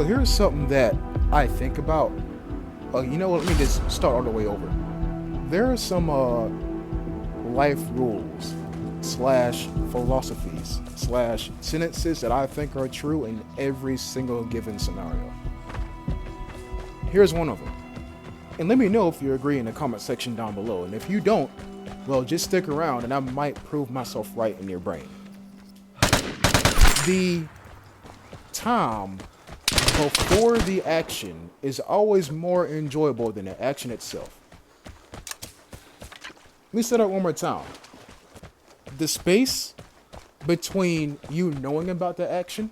So here's something that I think about. You know what? Let me just start all the way over. There are some life rules slash philosophies slash sentences that I think are true in every single given scenario. Here's one of them. And let me know if you agree in the comment section down below. And if you don't, well, just stick around and I might prove myself right in your brain. The time before the action is always more enjoyable than the action itself. Let me say that one more time. The space between you knowing about the action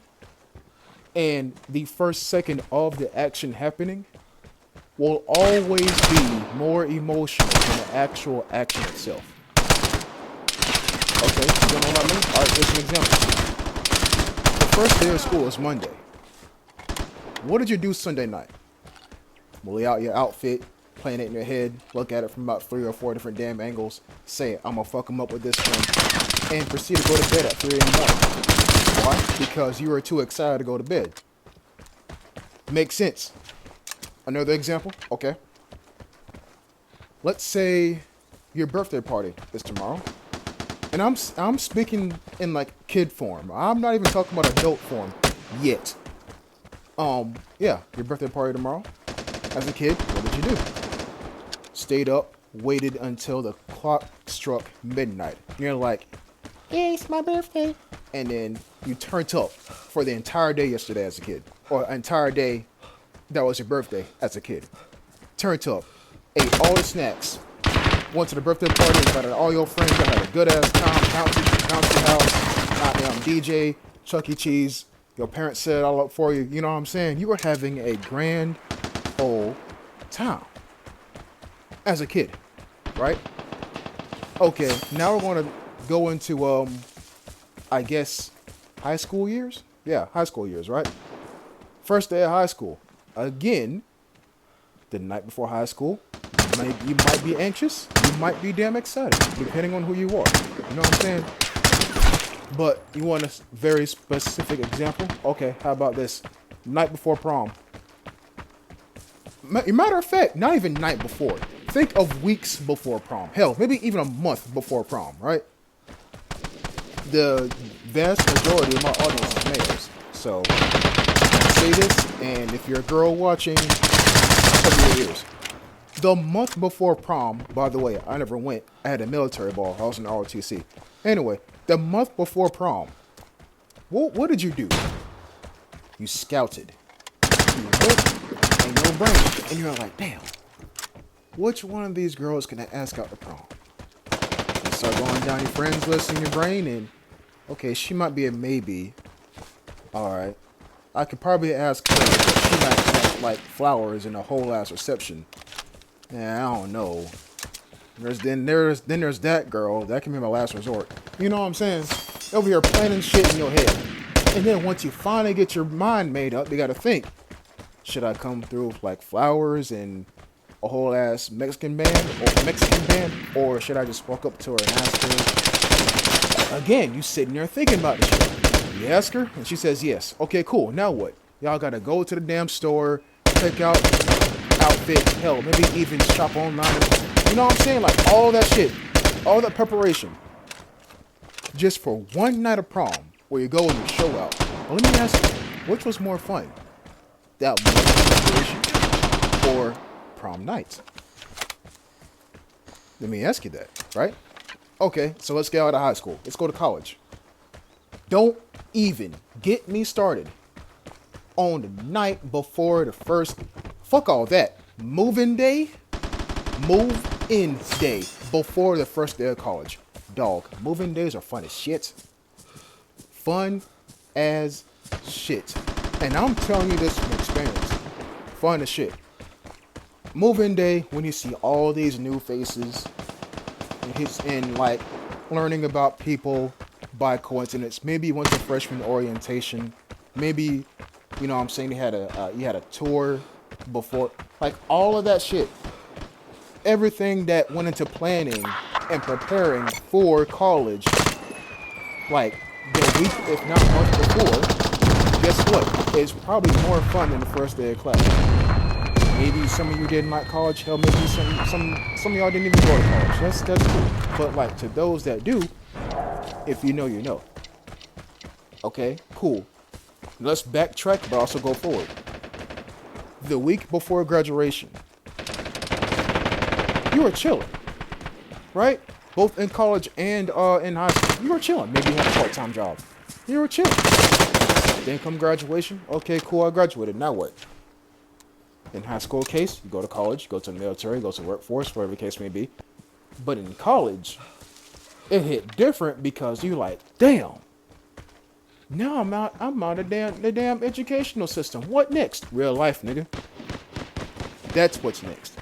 and the first second of the action happening will always be more emotional than the actual action itself. Okay, you don't know what I mean? Alright, here's an example. The first day of school is Monday. What did you do Sunday night? Well, lay out your outfit, plan it in your head, look at it from about 3 or 4 different damn angles, say, I'm gonna fuck him up with this one, and proceed to go to bed at 3 in the morning. Why? Because you were too excited to go to bed. Makes sense. Another example? Okay. Let's say your birthday party is tomorrow. And I'm speaking in like kid form. I'm not even talking about adult form yet. Yeah, your birthday party tomorrow. As a kid, what did you do? Stayed up, waited until the clock struck midnight. You're like, yeah, it's my birthday. And then you turned up for the entire day yesterday as a kid. Or entire day that was your birthday as a kid. Turned up, ate all the snacks, went to the birthday party, invited all your friends, y'all had a good ass time, bouncy house, goddamn DJ, Chuck E. Cheese. Your parents set it all up for you. You know what I'm saying? You were having a grand old time as a kid, right? Okay, now we're going to go into, I guess, high school years? Yeah, high school years, right? First day of high school. Again, the night before high school, you might be anxious, you might be damn excited, depending on who you are. You know what I'm saying? But you want a very specific example? Okay, how about this? Night before prom. Matter of fact, not even night before. Think of weeks before prom. Hell, maybe even a month before prom, right? The vast majority of my audience is males. So, I say this, and if you're a girl watching, cover your ears. The month before prom, by the way, I never went. I had a military ball. I was in ROTC. Anyway, the month before prom, what did you do? You scouted. You went in your brain, and you're like, damn, which one of these girls can I ask out to prom? You start going down your friends list in your brain, and okay, she might be a maybe. All right, I could probably ask her, but she might have like flowers and a whole ass reception. Yeah, I don't know. There's that girl. That can be my last resort. You know what I'm saying? Over here planning shit in your head. And then once you finally get your mind made up, you gotta think. Should I come through with like flowers and a whole ass Mexican band? Or should I just walk up to her and ask her? Again, you sitting there thinking about this shit. You ask her and she says yes. Okay, cool. Now what? Y'all gotta go to the damn store, pick out outfit, hell, maybe even shop online. You know what I'm saying? Like all that shit, all that preparation, just for one night of prom where you go and you show out. Well, let me ask you, which was more fun? That one preparation or prom night? Let me ask you that, right? Okay, so let's get out of high school. Let's go to college. Don't even get me started on the night before the first. Fuck all that. Move-in day before the first day of college. Dog, move-in days are fun as shit. Fun as shit. And I'm telling you this from experience. Fun as shit. Move-in day, when you see all these new faces, and like learning about people by coincidence. Maybe you went to freshman orientation. Maybe, you know what I'm saying, you had a tour before, like all of that shit, everything that went into planning and preparing for college, like the week, if not month before, guess what? It's probably more fun than the first day of class. Maybe some of you didn't like college. Hell, maybe some of y'all didn't even go to college. That's cool. But like to those that do, if you know, you know. Okay, cool. Let's backtrack, but also go forward. The week before graduation, you were chilling, right? Both in college and in high school, you were chilling. Maybe you had a part-time job. You were chilling. Then come graduation. Okay, cool. I graduated. Now what? In high school case, you go to college, go to the military, go to the workforce, whatever the case may be. But in college, it hit different because you're like, damn. Now I'm out of the damn educational system. What next? Real life, nigga. That's what's next.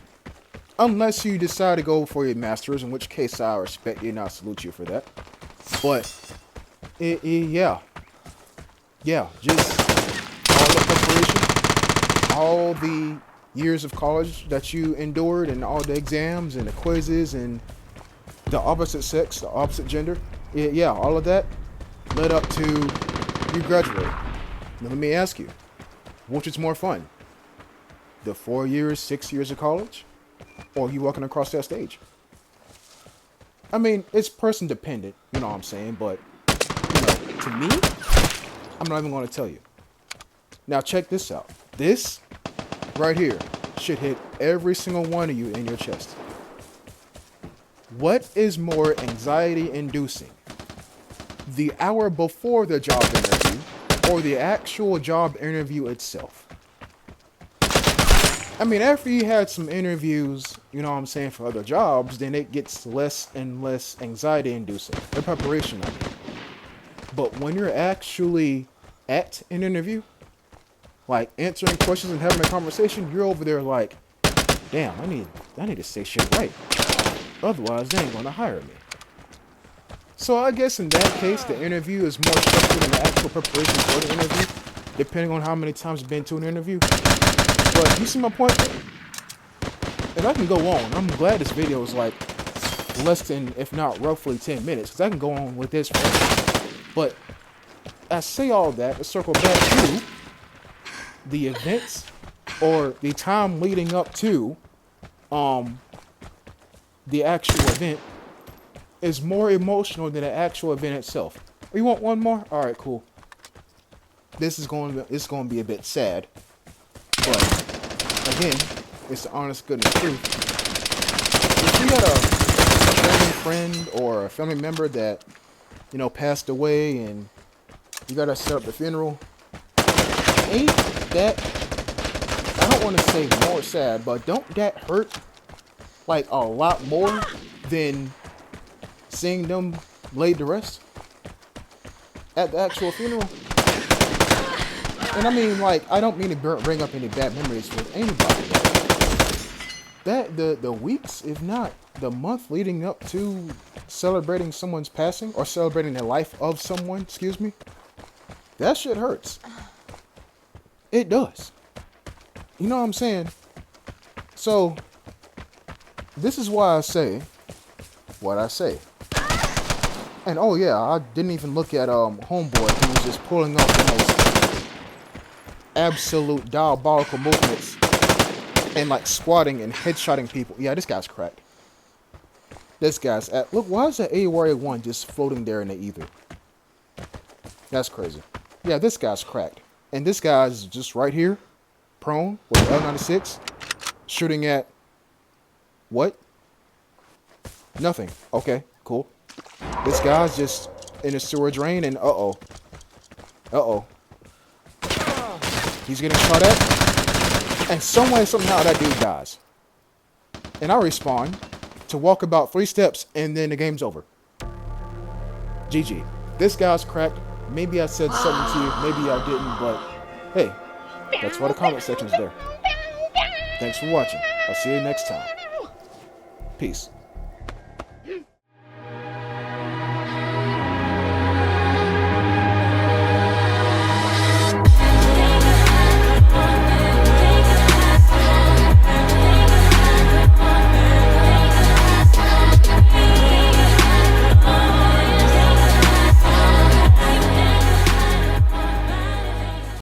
Unless you decide to go for your master's, in which case I respect you and I salute you for that. But, yeah, just all the preparation, all the years of college that you endured, and all the exams and the quizzes and the opposite sex, the opposite gender, yeah, all of that led up to you graduating. Now let me ask you, which is more fun? The 4 years, 6 years of college? Or you walking across that stage? I mean, it's person dependent, you know what I'm saying? But, you know, to me, I'm not even going to tell you. Now check this out. This right here should hit every single one of you in your chest. What is more anxiety inducing? The hour before the job interview or the actual job interview itself? I mean, after you had some interviews, you know what I'm saying, for other jobs, then it gets less and less anxiety inducing. The preparation of it. But when you're actually at an interview, like answering questions and having a conversation, you're over there like, damn, I need to say shit right. Otherwise, they ain't gonna hire me. So I guess in that case, the interview is more structured than the actual preparation for the interview, depending on how many times you've been to an interview. But you see my point? And I can go on. I'm glad this video is like less than, if not roughly 10 minutes, because I can go on with this forever. But I say all that to circle back to the events or the time leading up to the actual event is more emotional than the actual event itself. Oh, you want one more? All right, cool. It's going to be a bit sad, but again, it's the honest goodness truth. If you had a family friend or a family member that, you know, passed away and you gotta set up the funeral, ain't that, I don't want to say more sad, but don't that hurt like a lot more than seeing them laid to rest at the actual funeral? And I mean, like, I don't mean to bring up any bad memories with anybody. That the weeks, if not the month leading up to celebrating someone's passing or celebrating the life of someone, excuse me, that shit hurts. It does. You know what I'm saying? So, this is why I say what I say. And oh yeah, I didn't even look at Homeboy, who was just pulling off the most absolute diabolical movements and like squatting and headshotting people. Yeah, this guy's cracked. This guy's at, look, why is that A1 just floating there in the ether? That's crazy. Yeah, this guy's cracked. And this guy's just right here, prone with the L96, shooting at what? Nothing. Okay, cool. This guy's just in a sewer drain and uh-oh. He's getting shot at. And some way, somehow, that dude dies. And I respawn to walk about 3 steps and then the game's over. GG. This guy's cracked. Maybe I said something to you, maybe I didn't, but hey, that's why the comment section's there. Thanks for watching. I'll see you next time. Peace.